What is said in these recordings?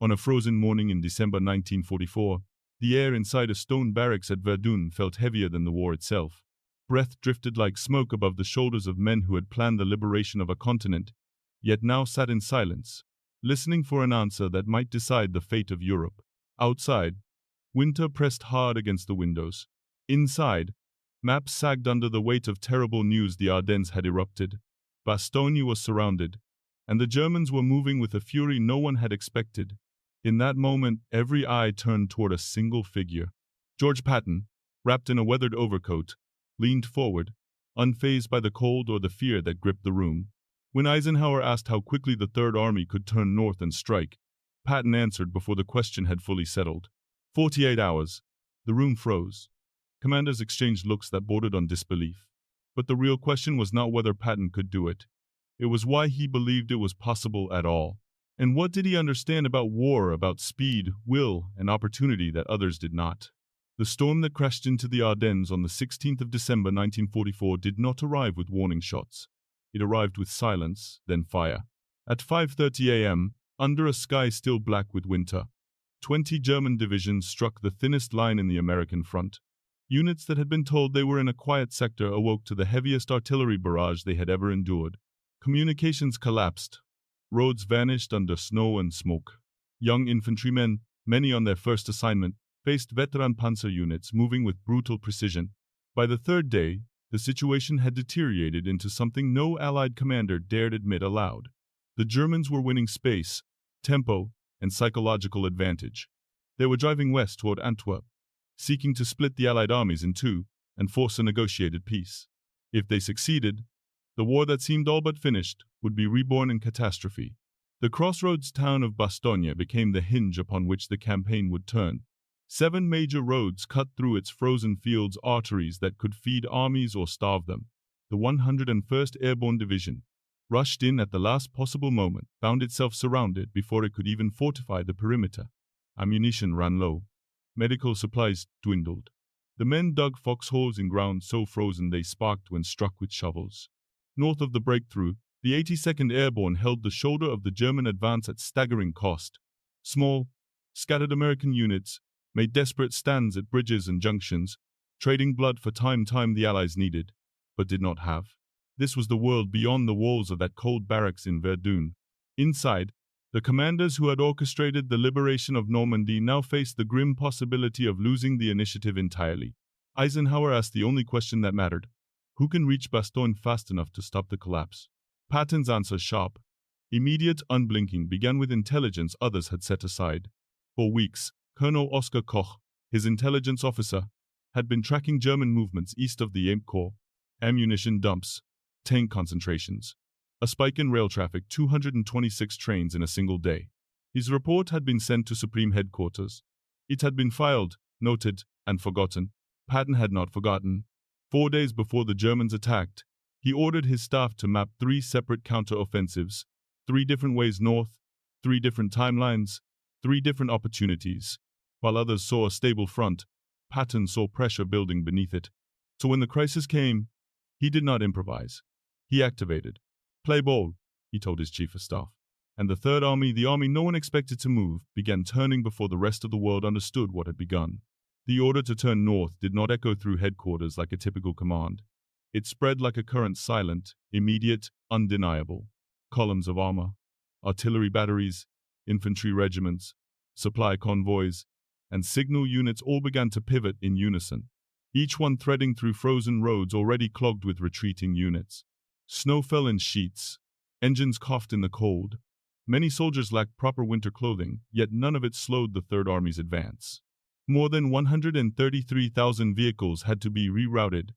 On a frozen morning in December 1944, the air inside a stone barracks at Verdun felt heavier than the war itself. Breath drifted like smoke above the shoulders of men who had planned the liberation of a continent, yet now sat in silence, listening for an answer that might decide the fate of Europe. Outside, winter pressed hard against the windows. Inside, maps sagged under the weight of terrible news. The Ardennes had erupted. Bastogne was surrounded, and the Germans were moving with a fury no one had expected. In that moment, every eye turned toward a single figure. George Patton, wrapped in a weathered overcoat, leaned forward, unfazed by the cold or the fear that gripped the room. When Eisenhower asked how quickly the Third Army could turn north and strike, Patton answered before the question had fully settled. 48 hours. The room froze. Commanders exchanged looks that bordered on disbelief. But the real question was not whether Patton could do it. It was why he believed it was possible at all. And what did he understand about war, about speed, will, and opportunity that others did not? The storm that crashed into the Ardennes on the 16th of December 1944 did not arrive with warning shots. It arrived with silence, then fire. At 5:30 a.m., under a sky still black with winter, 20 German divisions struck the thinnest line in the American front. Units that had been told they were in a quiet sector awoke to the heaviest artillery barrage they had ever endured. Communications collapsed. Roads vanished under snow and smoke. Young infantrymen, many on their first assignment, faced veteran panzer units moving with brutal precision. By the third day, the situation had deteriorated into something no Allied commander dared admit aloud. The Germans were winning space, tempo, and psychological advantage. They were driving west toward Antwerp, seeking to split the Allied armies in two and force a negotiated peace. If they succeeded, the war that seemed all but finished would be reborn in catastrophe. The crossroads town of Bastogne became the hinge upon which the campaign would turn. 7 major roads cut through its frozen fields, arteries that could feed armies or starve them. The 101st Airborne Division, rushed in at the last possible moment, found itself surrounded before it could even fortify the perimeter. Ammunition ran low. Medical supplies dwindled. The men dug foxholes in ground so frozen they sparked when struck with shovels. North of the breakthrough, the 82nd Airborne held the shoulder of the German advance at staggering cost. Small, scattered American units made desperate stands at bridges and junctions, trading blood for time the Allies needed, but did not have. This was the world beyond the walls of that cold barracks in Verdun. Inside, the commanders who had orchestrated the liberation of Normandy now faced the grim possibility of losing the initiative entirely. Eisenhower asked the only question that mattered: who can reach Bastogne fast enough to stop the collapse? Patton's answer, sharp, immediate, unblinking, began with intelligence others had set aside. For weeks, Colonel Oskar Koch, his intelligence officer, had been tracking German movements east of the Ypres Corps, ammunition dumps, tank concentrations, a spike in rail traffic, 226 trains in a single day. His report had been sent to Supreme Headquarters. It had been filed, noted, and forgotten. Patton had not forgotten. 4 days before the Germans attacked, he ordered his staff to map 3 separate counter-offensives, 3 different ways north, 3 different timelines, 3 different opportunities. While others saw a stable front, Patton saw pressure building beneath it. So when the crisis came, he did not improvise. He activated. "Play ball," he told his chief of staff. And the Third Army, the army no one expected to move, began turning before the rest of the world understood what had begun. The order to turn north did not echo through headquarters like a typical command. It spread like a current, silent, immediate, undeniable. Columns of armor, artillery batteries, infantry regiments, supply convoys, and signal units all began to pivot in unison, each one threading through frozen roads already clogged with retreating units. Snow fell in sheets. Engines coughed in the cold. Many soldiers lacked proper winter clothing, yet none of it slowed the Third Army's advance. More than 133,000 vehicles had to be rerouted,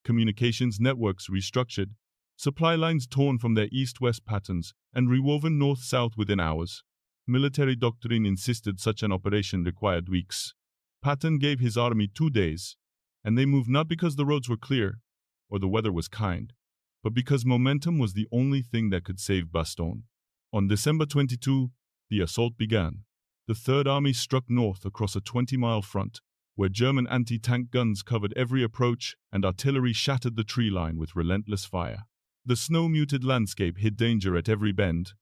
communications networks restructured, supply lines torn from their east-west patterns and rewoven north-south within hours. Military doctrine insisted such an operation required weeks. Patton gave his army 2 days, and they moved not because the roads were clear or the weather was kind, but because momentum was the only thing that could save Bastogne. On December 22, the assault began. The Third Army struck north across a 20-mile front, where German anti-tank guns covered every approach and artillery shattered the tree line with relentless fire. The snow-muted landscape hid danger at every bend.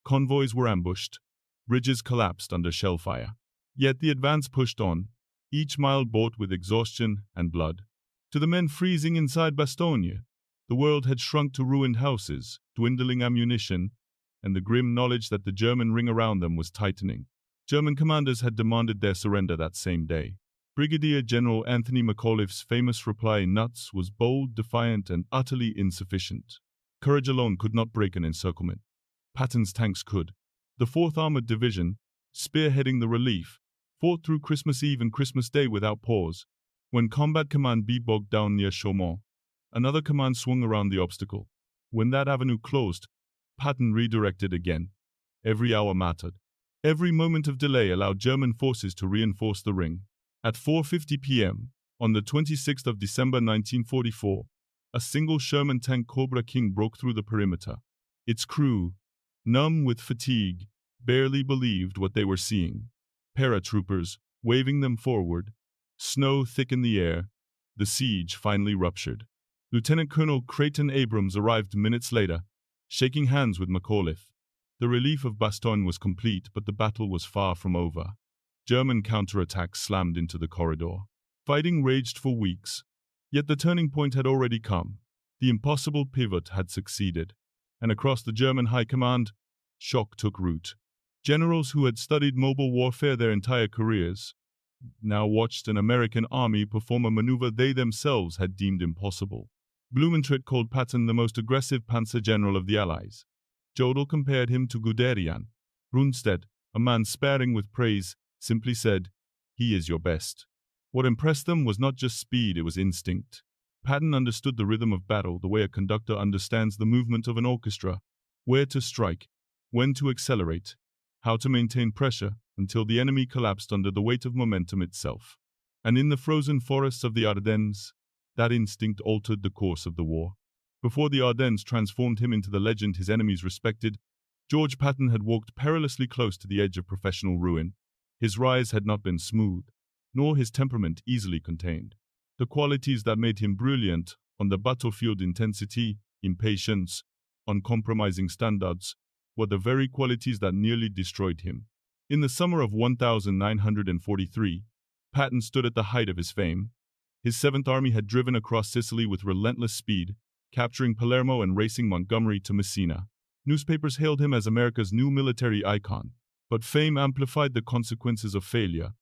Convoys were ambushed. Bridges collapsed under shell fire. Yet the advance pushed on, each mile bought with exhaustion and blood. To the men freezing inside Bastogne, the world had shrunk to ruined houses, dwindling ammunition, and the grim knowledge that the German ring around them was tightening. German commanders had demanded their surrender that same day. Brigadier General Anthony McAuliffe's famous reply, "Nuts," was bold, defiant, and utterly insufficient. Courage alone could not break an encirclement. Patton's tanks could. The 4th Armored Division, spearheading the relief, fought through Christmas Eve and Christmas Day without pause. When combat command B bogged down near Chaumont, another command swung around the obstacle. When that avenue closed, Patton redirected again. Every hour mattered. Every moment of delay allowed German forces to reinforce the ring. At 4:50 p.m., on the 26th of December 1944, a single Sherman tank Cobra King broke through the perimeter. Its crew, numb with fatigue, barely believed what they were seeing. Paratroopers, waving them forward, snow thick in the air, the siege finally ruptured. Lieutenant Colonel Creighton Abrams arrived minutes later, shaking hands with McAuliffe. The relief of Bastogne was complete, but the battle was far from over. German counterattacks slammed into the corridor. Fighting raged for weeks. Yet the turning point had already come. The impossible pivot had succeeded. And across the German high command, shock took root. Generals who had studied mobile warfare their entire careers now watched an American army perform a maneuver they themselves had deemed impossible. Blumentritt called Patton the most aggressive panzer general of the Allies. Jodl compared him to Guderian. Rundstedt, a man sparing with praise, simply said, "He is your best." What impressed them was not just speed, it was instinct. Patton understood the rhythm of battle the way a conductor understands the movement of an orchestra, where to strike, when to accelerate, how to maintain pressure until the enemy collapsed under the weight of momentum itself. And in the frozen forests of the Ardennes, that instinct altered the course of the war. Before the Ardennes transformed him into the legend his enemies respected, George Patton had walked perilously close to the edge of professional ruin. His rise had not been smooth, nor his temperament easily contained. The qualities that made him brilliant on the battlefield, intensity, impatience, uncompromising standards, were the very qualities that nearly destroyed him. In the summer of 1943, Patton stood at the height of his fame. His 7th Army had driven across Sicily with relentless speed, capturing Palermo and racing Montgomery to Messina. Newspapers hailed him as America's new military icon. But fame amplified the consequences of failure,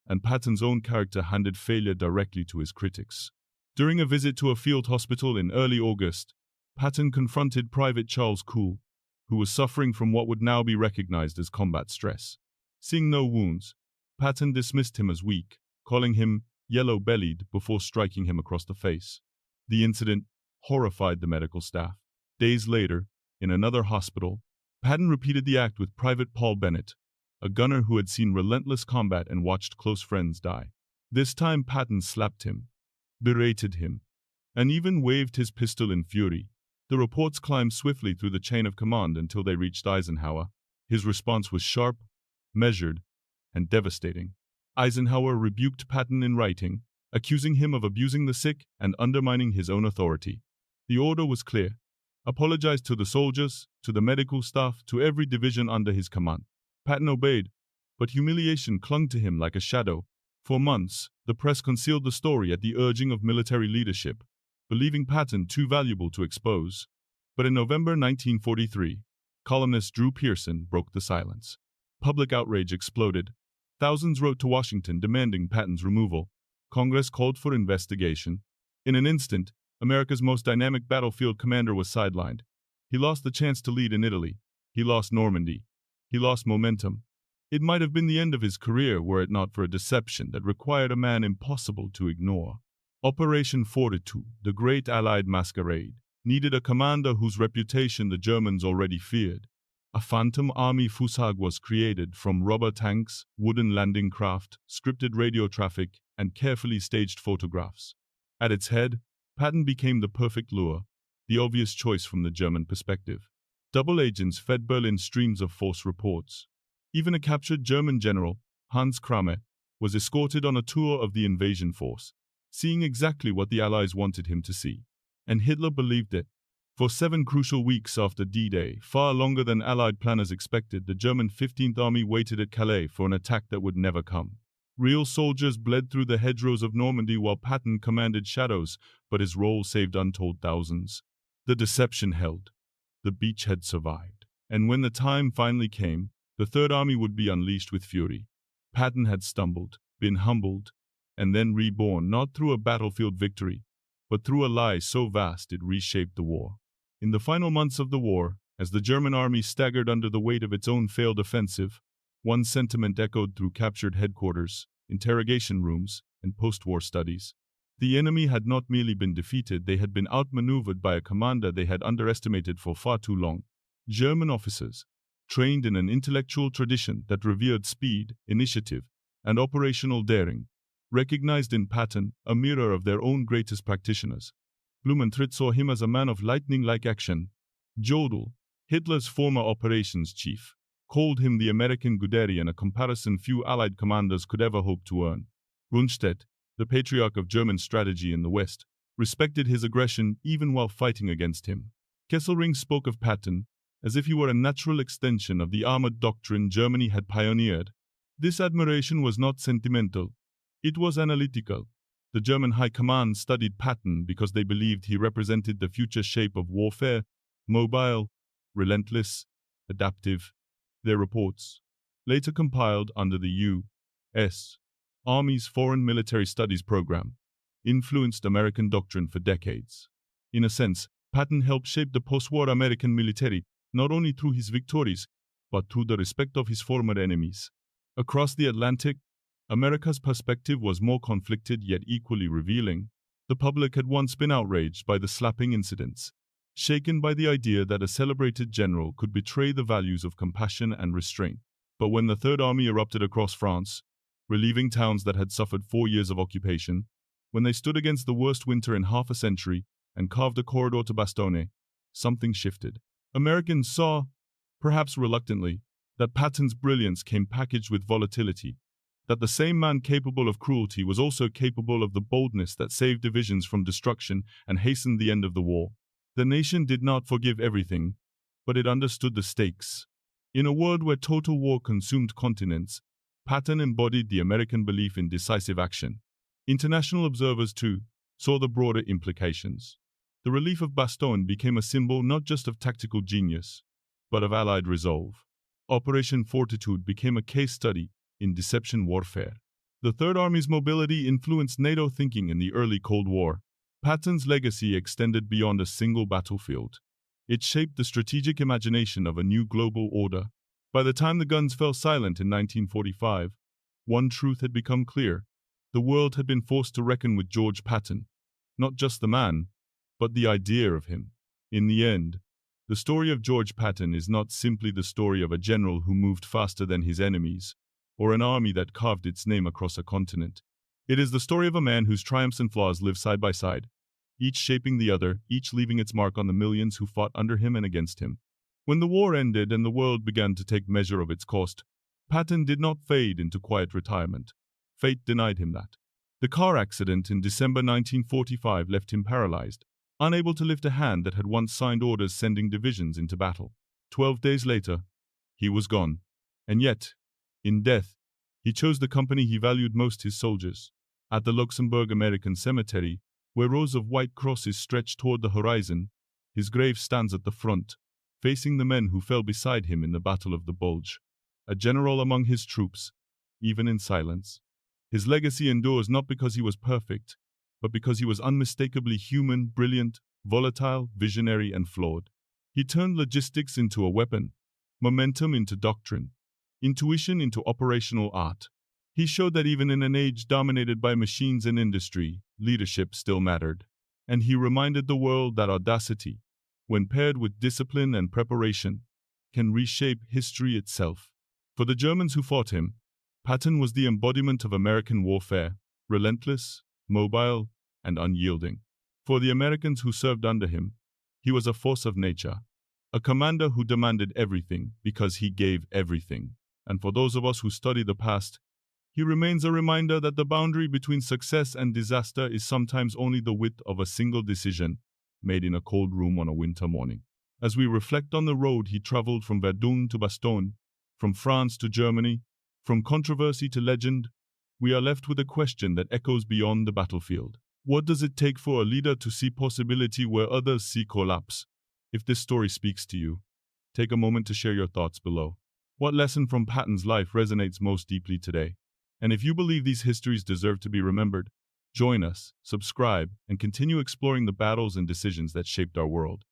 and Patton's own character handed failure directly to his critics. During a visit to a field hospital in early August, Patton confronted Private Charles Cool, who was suffering from what would now be recognized as combat stress. Seeing no wounds, Patton dismissed him as weak, calling him yellow-bellied before striking him across the face. The incident horrified the medical staff. Days later, in another hospital, Patton repeated the act with Private Paul Bennett, a gunner who had seen relentless combat and watched close friends die. This time Patton slapped him, berated him, and even waved his pistol in fury. The reports climbed swiftly through the chain of command until they reached Eisenhower. His response was sharp, measured, and devastating. Eisenhower rebuked Patton in writing, accusing him of abusing the sick and undermining his own authority. The order was clear: apologize to the soldiers, to the medical staff, to every division under his command. Patton obeyed, but humiliation clung to him like a shadow. For months, the press concealed the story at the urging of military leadership, believing Patton too valuable to expose. But in November 1943, columnist Drew Pearson broke the silence. Public outrage exploded. Thousands wrote to Washington demanding Patton's removal. Congress called for investigation. In an instant, America's most dynamic battlefield commander was sidelined. He lost the chance to lead in Italy. He lost Normandy. He lost momentum. It might have been the end of his career were it not for a deception that required a man impossible to ignore. Operation Fortitude, the great Allied masquerade, needed a commander whose reputation the Germans already feared. A phantom army fusag was created from rubber tanks, wooden landing craft, scripted radio traffic, and carefully staged photographs. At its head, Patton became the perfect lure, the obvious choice from the German perspective. Double agents fed Berlin streams of false reports. Even a captured German general, Hans Kramer, was escorted on a tour of the invasion force, seeing exactly what the Allies wanted him to see. And Hitler believed it. For 7 crucial weeks after D-Day, far longer than Allied planners expected, the German 15th Army waited at Calais for an attack that would never come. Real soldiers bled through the hedgerows of Normandy while Patton commanded shadows, but his role saved untold thousands. The deception held. The beachhead survived. And when the time finally came, the Third Army would be unleashed with fury. Patton had stumbled, been humbled, and then reborn, not through a battlefield victory, but through a lie so vast it reshaped the war. In the final months of the war, as the German army staggered under the weight of its own failed offensive, one sentiment echoed through captured headquarters, interrogation rooms, and post-war studies. The enemy had not merely been defeated, they had been outmaneuvered by a commander they had underestimated for far too long. German officers, trained in an intellectual tradition that revered speed, initiative, and operational daring, recognized in Patton a mirror of their own greatest practitioners. Blumentritt saw him as a man of lightning-like action. Jodl, Hitler's former operations chief, called him the American Guderian, a comparison few Allied commanders could ever hope to earn. Rundstedt, the patriarch of German strategy in the West, respected his aggression even while fighting against him. Kesselring spoke of Patton as if he were a natural extension of the armored doctrine Germany had pioneered. This admiration was not sentimental. It was analytical. The German High Command studied Patton because they believed he represented the future shape of warfare, mobile, relentless, adaptive. Their reports, later compiled under the U.S. Army's Foreign Military Studies program, influenced American doctrine for decades. In a sense, Patton helped shape the post-war American military, not only through his victories, but through the respect of his former enemies. Across the Atlantic, America's perspective was more conflicted yet equally revealing. The public had once been outraged by the slapping incidents, shaken by the idea that a celebrated general could betray the values of compassion and restraint. But when the Third Army erupted across France, relieving towns that had suffered 4 years of occupation, when they stood against the worst winter in half a century and carved a corridor to Bastogne, something shifted. Americans saw, perhaps reluctantly, that Patton's brilliance came packaged with volatility, that the same man capable of cruelty was also capable of the boldness that saved divisions from destruction and hastened the end of the war. The nation did not forgive everything, but it understood the stakes. In a world where total war consumed continents, Patton embodied the American belief in decisive action. International observers, too, saw the broader implications. The relief of Bastogne became a symbol not just of tactical genius, but of Allied resolve. Operation Fortitude became a case study in deception warfare. The Third Army's mobility influenced NATO thinking in the early Cold War. Patton's legacy extended beyond a single battlefield. It shaped the strategic imagination of a new global order. By the time the guns fell silent in 1945, one truth had become clear. The world had been forced to reckon with George Patton. Not just the man, but the idea of him. In the end, the story of George Patton is not simply the story of a general who moved faster than his enemies, or an army that carved its name across a continent. It is the story of a man whose triumphs and flaws live side by side, each shaping the other, each leaving its mark on the millions who fought under him and against him. When the war ended and the world began to take measure of its cost, Patton did not fade into quiet retirement. Fate denied him that. The car accident in December 1945 left him paralyzed, unable to lift a hand that had once signed orders sending divisions into battle. 12 days later, he was gone. And yet, in death, he chose the company he valued most, his soldiers. At the Luxembourg American Cemetery, where rows of white crosses stretch toward the horizon, his grave stands at the front, facing the men who fell beside him in the Battle of the Bulge. A general among his troops, even in silence. His legacy endures not because he was perfect, but because he was unmistakably human, brilliant, volatile, visionary, and flawed. He turned logistics into a weapon, momentum into doctrine, intuition into operational art. He showed that even in an age dominated by machines and industry, leadership still mattered. And he reminded the world that audacity, when paired with discipline and preparation, can reshape history itself. For the Germans who fought him, Patton was the embodiment of American warfare, relentless, mobile, and unyielding. For the Americans who served under him, he was a force of nature, a commander who demanded everything because he gave everything. And for those of us who study the past, he remains a reminder that the boundary between success and disaster is sometimes only the width of a single decision. made in a cold room on a winter morning. As we reflect on the road he traveled from Verdun to Bastogne, from France to Germany, from controversy to legend, we are left with a question that echoes beyond the battlefield. What does it take for a leader to see possibility where others see collapse? If this story speaks to you, take a moment to share your thoughts below. What lesson from Patton's life resonates most deeply today? And if you believe these histories deserve to be remembered, join us, subscribe, and continue exploring the battles and decisions that shaped our world.